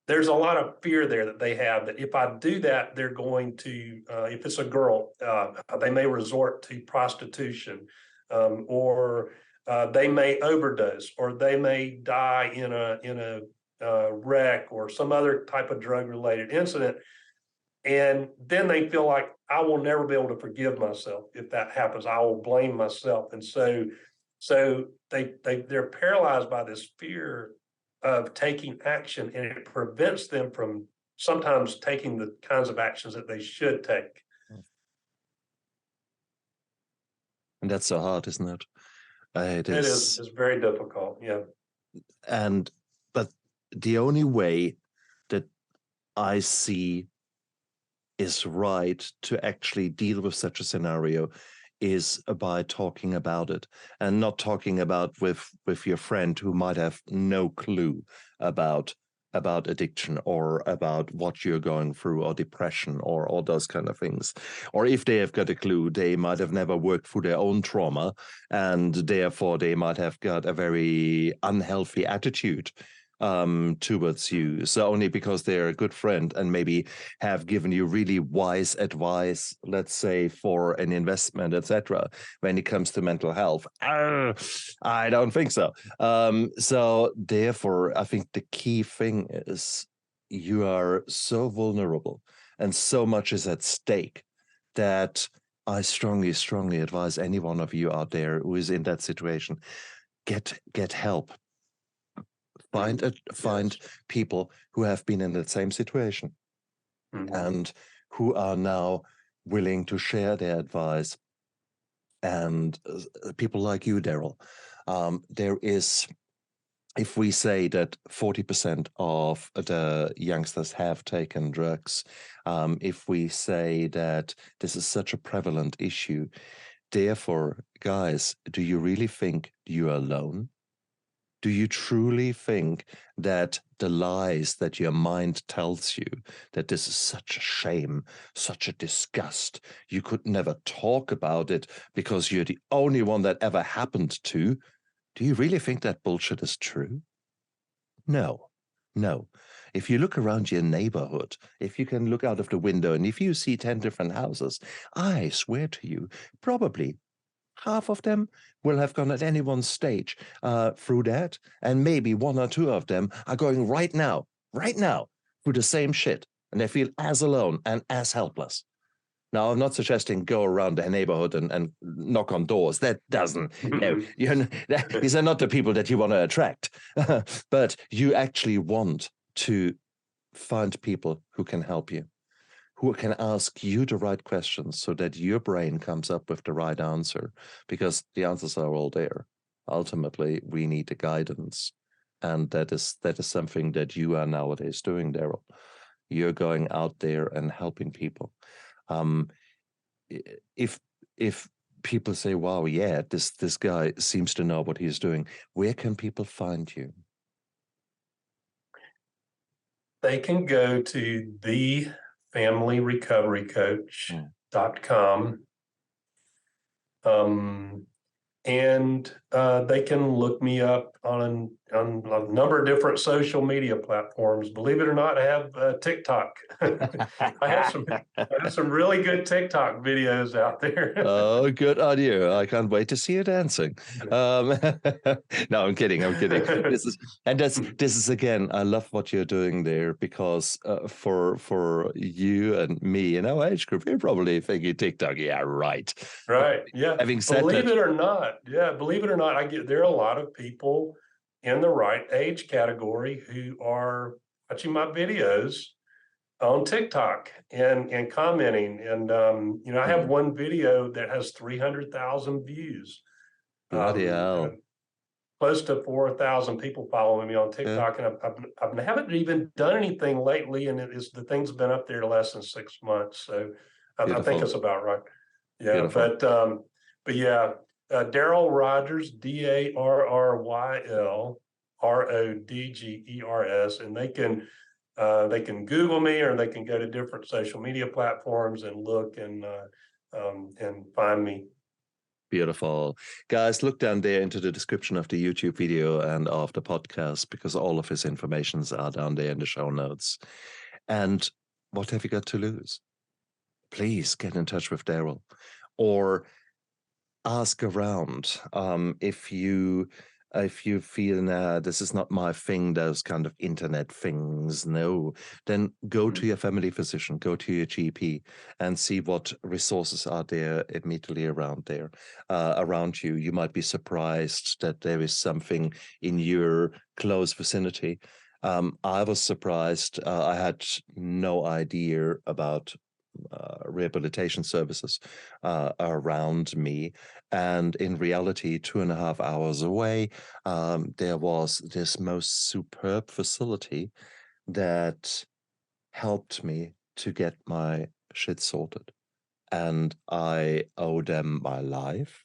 there's a lot of fear there that they have that if I do that, they're going to, if it's a girl, they may resort to prostitution, or they may overdose, or they may die in a wreck or some other type of drug-related incident. And then they feel like, I will never be able to forgive myself if that happens. I will blame myself. And so they're paralyzed by this fear of taking action, and it prevents them from sometimes taking the kinds of actions that they should take. And that's so hard, isn't it? It is. It's very difficult. Yeah. But the only way that I see is right to actually deal with such a scenario is by talking about it, and not talking about with your friend who might have no clue about addiction or about what you're going through, or depression, or all those kind of things. Or if they have got a clue, they might have never worked through their own trauma, and therefore they might have got a very unhealthy attitude towards you. So only because they're a good friend and maybe have given you really wise advice, let's say for an investment, etc., when it comes to mental health, I don't think so. So therefore, I think the key thing is you are so vulnerable and so much is at stake that I strongly, strongly advise any one of you out there who is in that situation, get help. Find people who have been in that same situation, and who are now willing to share their advice. And people like you, Daryl, there is, if we say that 40% of the youngsters have taken drugs, if we say that this is such a prevalent issue, therefore, guys, do you really think you're alone? Do you truly think that the lies that your mind tells you, that this is such a shame, such a disgust, you could never talk about it because you're the only one that ever happened to, do you really think that bullshit is true? No. If you look around your neighborhood, if you can look out of the window and if you see 10 different houses, I swear to you, probably half of them will have gone at any one stage through that, and maybe one or two of them are going right now, through the same shit, and they feel as alone and as helpless. Now, I'm not suggesting go around the neighborhood and knock on doors. That doesn't, these are not the people that you want to attract, but you actually want to find people who can help you, who can ask you the right questions so that your brain comes up with the right answer, because the answers are all there. Ultimately, we need the guidance. And that is something that you are nowadays doing, Daryl. You're going out there and helping people. If people say, wow, yeah, this guy seems to know what he's doing, where can people find you? they can go to thefamilyrecoverycoach.com. And they can look me up on a number of different social media platforms. Believe it or not, I have TikTok. I have some really good TikTok videos out there. Oh, good on you. I can't wait to see you dancing. No, I'm kidding. This is again, I love what you're doing there, because for you and me in our age group, you're probably thinking TikTok. Yeah, right. Right. Yeah. Having said believe that, it or not, there are a lot of people in the right age category who are watching my videos on TikTok and commenting. And I have one video that has 300,000 views. bloody hell. Close to 4,000 people following me on TikTok, and I haven't even done anything lately, and the thing's been up there less than 6 months. So I think it's about right. Yeah, Beautiful. but yeah, Darryl Rodgers, DarrylRodgers, and they can Google me, or they can go to different social media platforms and look and find me. Beautiful. Guys, look down there into the description of the YouTube video and of the podcast, because all of his informations are down there in the show notes. And what have you got to lose? Please get in touch with Daryl, or ask around. If you feel, nah, this is not my thing, those kind of internet things, no, then go to your family physician, go to your GP, and see what resources are there immediately around you. You might be surprised that there is something in your close vicinity. I was surprised. I had no idea about rehabilitation services around me, and in reality, 2.5 hours away, there was this most superb facility that helped me to get my shit sorted, and I owe them my life.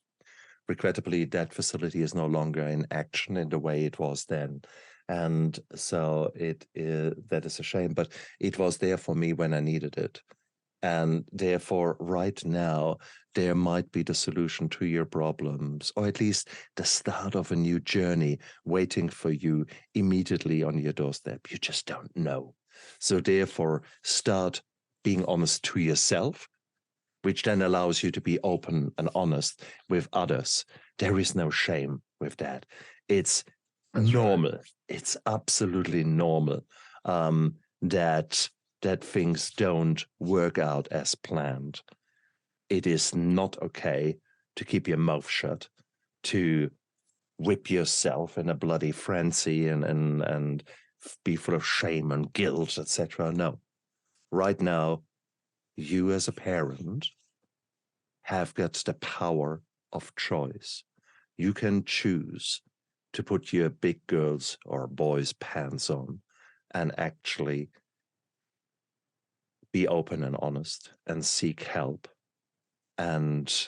Regrettably, that facility is no longer in action in the way it was then, and so that is a shame, but it was there for me when I needed it. And therefore, right now, there might be the solution to your problems, or at least the start of a new journey waiting for you immediately on your doorstep. You just don't know. So therefore, start being honest to yourself, which then allows you to be open and honest with others. There is no shame with that. It's normal. Right. It's absolutely normal that things don't work out as planned. It is not okay to keep your mouth shut, to whip yourself in a bloody frenzy and be full of shame and guilt, etc. No. Right now, you as a parent have got the power of choice. You can choose to put your big girls or boys' pants on and actually be open and honest and seek help, and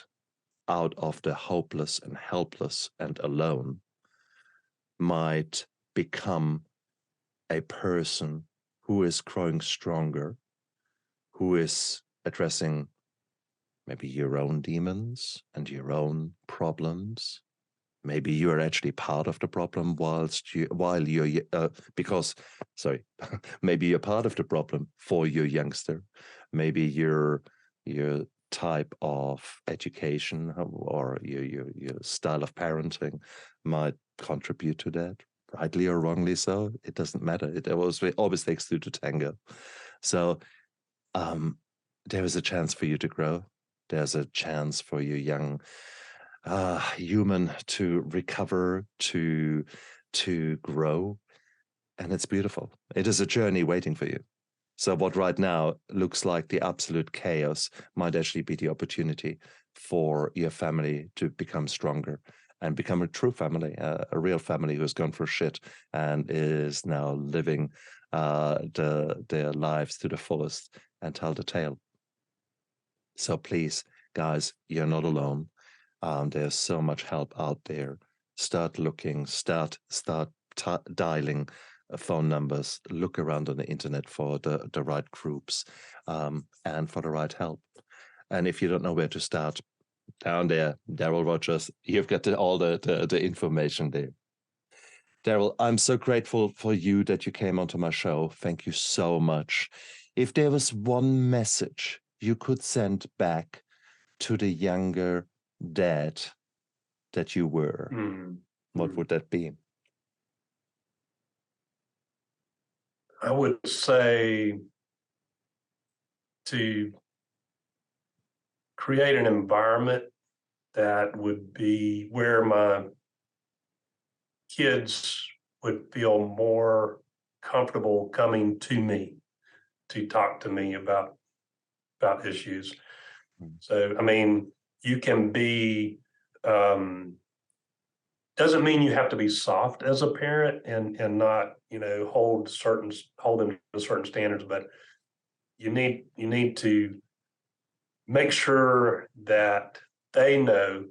out of the hopeless and helpless and alone might become a person who is growing stronger, who is addressing maybe your own demons and your own problems. Maybe you are actually part of the problem maybe you're part of the problem for your youngster. Maybe your type of education or your style of parenting might contribute to that, rightly or wrongly so. It doesn't matter. It always takes two to tango. So there is a chance for you to grow. There's a chance for you young human to recover, to grow, and it's beautiful. It is a journey waiting for you. So what right now looks like the absolute chaos might actually be the opportunity for your family to become stronger and become a true family, a real family who has gone through shit and is now living their lives to the fullest and tell the tale. So please, guys, you're not alone. There's so much help out there. Start looking, start dialing phone numbers, look around on the internet for the right groups and for the right help. And if you don't know where to start, down there, Darryl Rodgers, you've got all the information there. Daryl, I'm so grateful for you that you came onto my show. Thank you so much. If there was one message you could send back to the younger dad that you were, what would that be? I would say to create an environment that would be where my kids would feel more comfortable coming to me to talk to me about issues. So, I mean, you can be, doesn't mean you have to be soft as a parent and not, hold them to certain standards, but you need to make sure that they know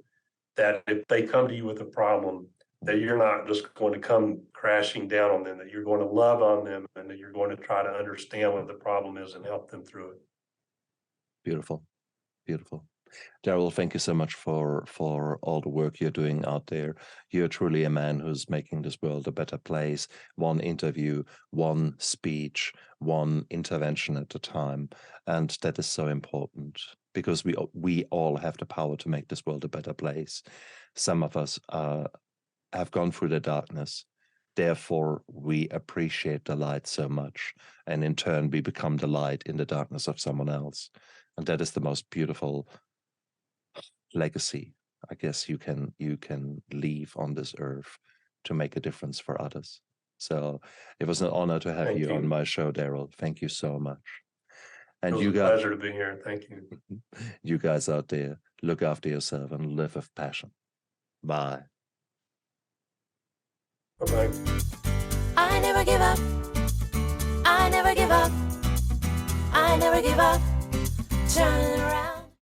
that if they come to you with a problem, that you're not just going to come crashing down on them, that you're going to love on them and that you're going to try to understand what the problem is and help them through it. Beautiful. Beautiful. Daryl, thank you so much for all the work you're doing out there. You're truly a man who's making this world a better place. One interview, one speech, one intervention at a time. And that is so important because we all have the power to make this world a better place. Some of us have gone through the darkness. Therefore, we appreciate the light so much. And in turn, we become the light in the darkness of someone else. And that is the most beautiful legacy, I guess, you can leave on this earth to make a difference for others. So it was an honor to have you on my show, Daryl. Thank you so much. And it was a pleasure to be here. Thank you. You guys out there, look after yourself and live with passion. Bye. Bye-bye. I never give up. I never give up. I never give up. Turning around.